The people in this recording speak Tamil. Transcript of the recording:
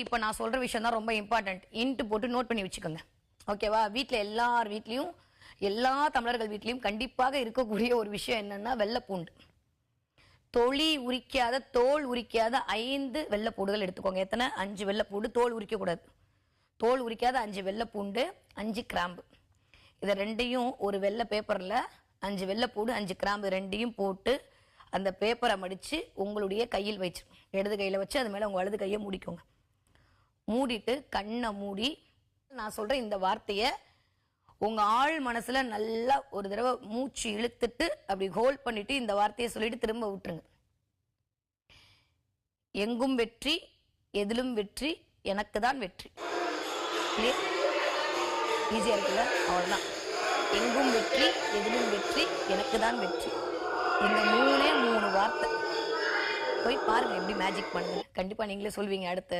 இப்போ நான் சொல்ற விஷயம் தான் ரொம்ப இம்பார்ட்டன்ட். இன்ட் போட்டு நோட் பண்ணி வச்சுக்கோங்க. ஓகேவா? வீட்டில் எல்லார் வீட்லேயும் எல்லா தமிழர்கள் வீட்லேயும் கண்டிப்பாக இருக்கக்கூடிய ஒரு விஷயம் என்னன்னா வெள்ளைப்பூண்டு. தோல் உரிக்காத 5 வெள்ளைப்பூடுகள் எடுத்துக்கோங்க. எத்தனை? 5 வெள்ளைப்பூண்டு. தோல் உரிக்கக்கூடாது. தோல் உரிக்காத 5 வெள்ளைப்பூண்டு, 5 கிராம்பு. இதை ரெண்டையும் ஒரு வெள்ளை பேப்பரில் 5 வெள்ளைப்பூடு 5 கிராம்பு ரெண்டையும் போட்டு அந்த பேப்பரை மடித்து உங்களுடைய கையில் வச்சு இடது கையில் வச்சு அது மேலே உங்கள் வலது கையை மூடிக்கோங்க. மூடிட்டு கண்ணை மூடி நான் சொல்கிற இந்த வார்த்தையை உங்கள் ஆள் மனசில் நல்லா ஒரு தடவை மூச்சு இழுத்துட்டு அப்படி ஹோல்ட் பண்ணிவிட்டு இந்த வார்த்தையை சொல்லிட்டு திரும்ப விட்டுருங்க. எங்கும் வெற்றி, எதிலும் வெற்றி, எனக்கு தான் வெற்றி. ஈஸியாக இருக்குல்ல? அவ்வளோதான். எங்கும் வெற்றி, எதிலும் வெற்றி, எனக்கு தான் வெற்றி. இந்த 3 வார்த்தை போய் பாருங்க எப்படி மேஜிக் பண்ணுங்க. கண்டிப்பாக நீங்களே சொல்வீங்க அடுத்த